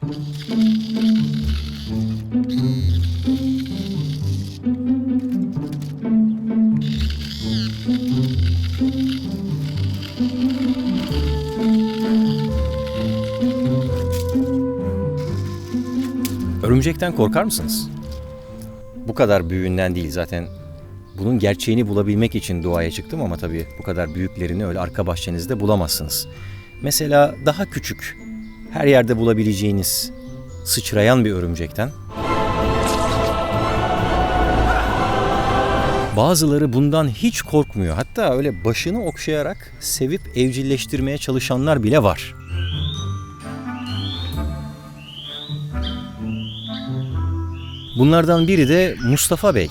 Örümcekten korkar mısınız? Bu kadar büyüğünden değil zaten. Bunun gerçeğini bulabilmek için doğaya çıktım ama tabii bu kadar büyüklerini öyle arka bahçenizde bulamazsınız. Mesela daha küçük, her yerde bulabileceğiniz sıçrayan bir örümcekten. Bazıları bundan hiç korkmuyor. Hatta öyle başını okşayarak sevip evcilleştirmeye çalışanlar bile var. Bunlardan biri de Mustafa Bey,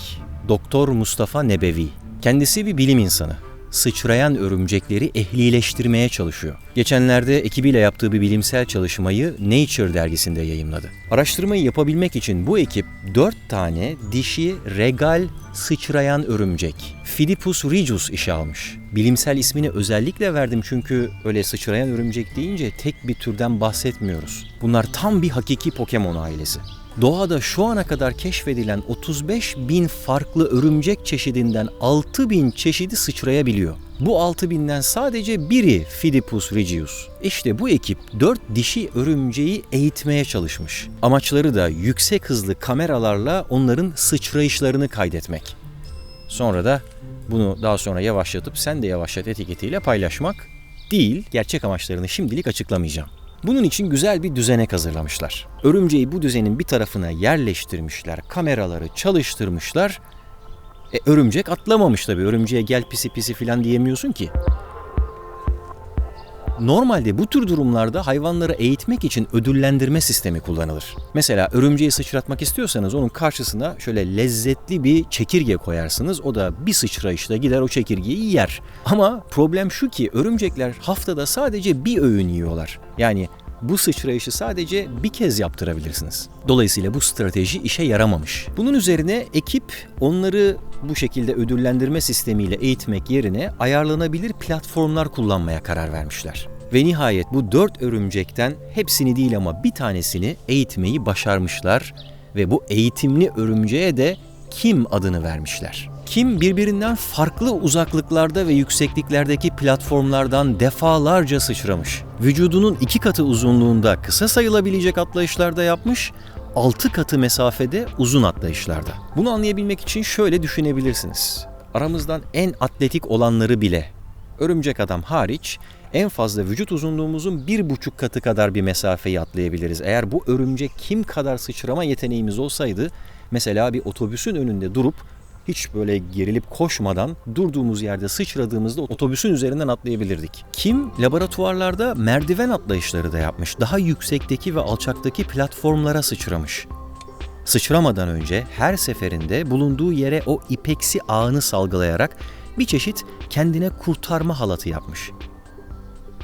Doktor Mustafa Nebevi. Kendisi bir bilim insanı. Sıçrayan örümcekleri ehlileştirmeye çalışıyor. Geçenlerde ekibiyle yaptığı bir bilimsel çalışmayı Nature dergisinde yayımladı. Araştırmayı yapabilmek için bu ekip 4 tane dişi regal sıçrayan örümcek, Phidipus regius işe almış. Bilimsel ismini özellikle verdim çünkü öyle sıçrayan örümcek deyince tek bir türden bahsetmiyoruz. Bunlar tam bir hakiki Pokemon ailesi. Doğada şu ana kadar keşfedilen 35.000 farklı örümcek çeşidinden 6.000 çeşidi sıçrayabiliyor. Bu 6.000'den sadece biri Phidipus regius. İşte bu ekip 4 dişi örümceği eğitmeye çalışmış. Amaçları da yüksek hızlı kameralarla onların sıçrayışlarını kaydetmek. Sonra da bunu daha sonra yavaşlatıp sen de yavaşlat etiketiyle paylaşmak değil, gerçek amaçlarını şimdilik açıklamayacağım. Bunun için güzel bir düzenek hazırlamışlar. Örümceği bu düzenin bir tarafına yerleştirmişler, kameraları çalıştırmışlar. Örümcek atlamamış tabii. Örümceğe gel pisi pisi falan diyemiyorsun ki. Normalde bu tür durumlarda hayvanları eğitmek için ödüllendirme sistemi kullanılır. Mesela örümceği sıçratmak istiyorsanız onun karşısına şöyle lezzetli bir çekirge koyarsınız. O da bir sıçrayışla gider o çekirgeyi yer. Ama problem şu ki örümcekler haftada sadece bir öğün yiyorlar. Yani bu sıçrayışı sadece bir kez yaptırabilirsiniz. Dolayısıyla bu strateji işe yaramamış. Bunun üzerine ekip onları bu şekilde ödüllendirme sistemiyle eğitmek yerine ayarlanabilir platformlar kullanmaya karar vermişler. Ve nihayet bu 4 örümcekten hepsini değil ama bir tanesini eğitmeyi başarmışlar ve bu eğitimli örümceğe de Kim adını vermişler. Kim birbirinden farklı uzaklıklarda ve yüksekliklerdeki platformlardan defalarca sıçramış. Vücudunun 2 katı uzunluğunda kısa sayılabilecek atlayışlarda yapmış, 6 katı mesafede uzun atlayışlarda. Bunu anlayabilmek için şöyle düşünebilirsiniz. Aramızdan en atletik olanları bile, örümcek adam hariç, en fazla vücut uzunluğumuzun 1,5 katı kadar bir mesafeyi atlayabiliriz. Eğer bu örümcek Kim kadar sıçrama yeteneğimiz olsaydı, mesela bir otobüsün önünde durup hiç böyle gerilip koşmadan durduğumuz yerde sıçradığımızda otobüsün üzerinden atlayabilirdik. Kim laboratuvarlarda merdiven atlayışları da yapmış. Daha yüksekteki ve alçaktaki platformlara sıçramış. Sıçramadan önce her seferinde bulunduğu yere o ipeksi ağını salgılayarak bir çeşit kendine kurtarma halatı yapmış.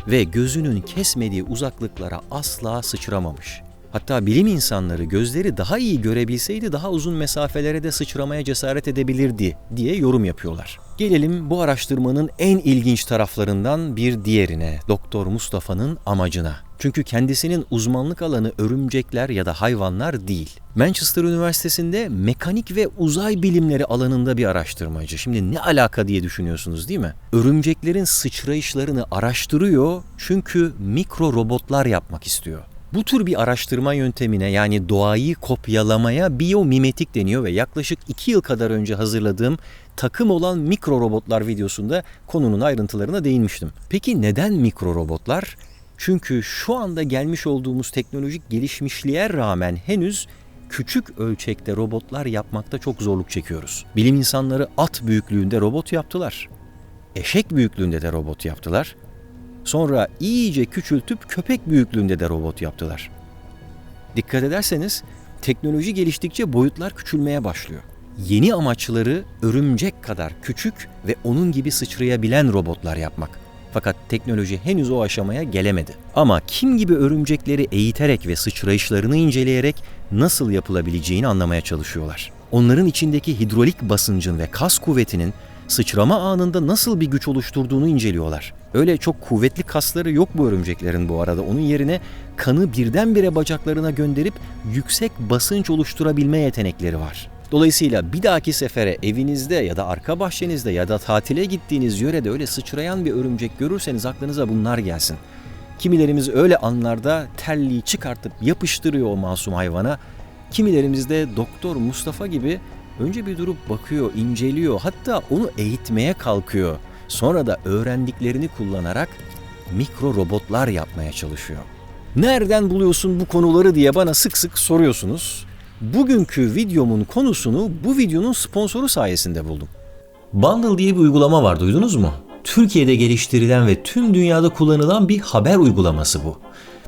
Ve gözünün kesmediği uzaklıklara asla sıçramamış. Hatta bilim insanları gözleri daha iyi görebilseydi daha uzun mesafelere de sıçramaya cesaret edebilirdi diye yorum yapıyorlar. Gelelim bu araştırmanın en ilginç taraflarından bir diğerine, Doktor Mustafa'nın amacına. Çünkü kendisinin uzmanlık alanı örümcekler ya da hayvanlar değil. Manchester Üniversitesi'nde mekanik ve uzay bilimleri alanında bir araştırmacı. Şimdi ne alaka diye düşünüyorsunuz değil mi? Örümceklerin sıçrayışlarını araştırıyor çünkü mikro robotlar yapmak istiyor. Bu tür bir araştırma yöntemine yani doğayı kopyalamaya biyomimetik deniyor ve yaklaşık 2 yıl kadar önce hazırladığım takım olan mikro robotlar videosunda konunun ayrıntılarına değinmiştim. Peki neden mikro robotlar? Çünkü şu anda gelmiş olduğumuz teknolojik gelişmişliğe rağmen henüz küçük ölçekte robotlar yapmakta çok zorluk çekiyoruz. Bilim insanları at büyüklüğünde robot yaptılar. Eşek büyüklüğünde de robot yaptılar. Sonra iyice küçültüp köpek büyüklüğünde de robot yaptılar. Dikkat ederseniz teknoloji geliştikçe boyutlar küçülmeye başlıyor. Yeni amaçları örümcek kadar küçük ve onun gibi sıçrayabilen robotlar yapmak. Fakat teknoloji henüz o aşamaya gelemedi. Ama Kim gibi örümcekleri eğiterek ve sıçrayışlarını inceleyerek nasıl yapılabileceğini anlamaya çalışıyorlar. Onların içindeki hidrolik basıncın ve kas kuvvetinin sıçrama anında nasıl bir güç oluşturduğunu inceliyorlar. Öyle çok kuvvetli kasları yok bu örümceklerin bu arada. Onun yerine kanı birdenbire bacaklarına gönderip yüksek basınç oluşturabilme yetenekleri var. Dolayısıyla bir dahaki sefere evinizde ya da arka bahçenizde ya da tatile gittiğiniz yörede öyle sıçrayan bir örümcek görürseniz aklınıza bunlar gelsin. Kimilerimiz öyle anlarda terliği çıkartıp yapıştırıyor o masum hayvana. Kimilerimiz de Doktor Mustafa gibi önce bir durup bakıyor, inceliyor, hatta onu eğitmeye kalkıyor. Sonra da öğrendiklerini kullanarak mikro robotlar yapmaya çalışıyor. Nereden buluyorsun bu konuları diye bana sık sık soruyorsunuz. Bugünkü videomun konusunu bu videonun sponsoru sayesinde buldum. Bundle diye bir uygulama var, duydunuz mu? Türkiye'de geliştirilen ve tüm dünyada kullanılan bir haber uygulaması bu.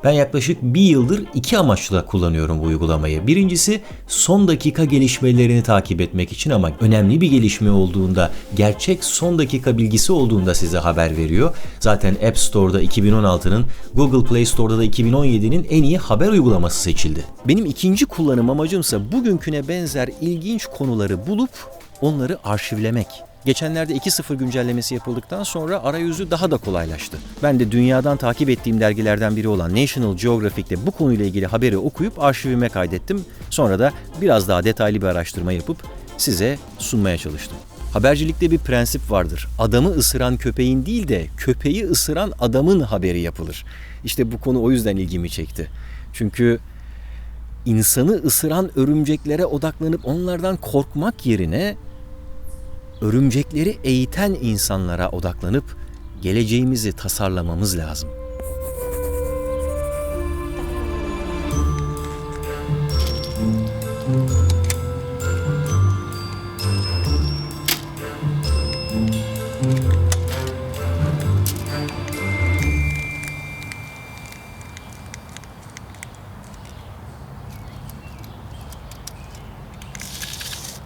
Ben yaklaşık bir yıldır iki amaçla kullanıyorum bu uygulamayı. Birincisi son dakika gelişmelerini takip etmek için ama önemli bir gelişme olduğunda, gerçek son dakika bilgisi olduğunda size haber veriyor. Zaten App Store'da 2016'nın, Google Play Store'da da 2017'nin en iyi haber uygulaması seçildi. Benim ikinci kullanım amacımsa bugünküne benzer ilginç konuları bulup onları arşivlemek. Geçenlerde 2.0 güncellemesi yapıldıktan sonra arayüzü daha da kolaylaştı. Ben de dünyadan takip ettiğim dergilerden biri olan National Geographic'te bu konuyla ilgili haberi okuyup arşivime kaydettim. Sonra da biraz daha detaylı bir araştırma yapıp size sunmaya çalıştım. Habercilikte bir prensip vardır. Adamı ısıran köpeğin değil de köpeği ısıran adamın haberi yapılır. İşte bu konu o yüzden ilgimi çekti. Çünkü insanı ısıran örümceklere odaklanıp onlardan korkmak yerine örümcekleri eğiten insanlara odaklanıp geleceğimizi tasarlamamız lazım.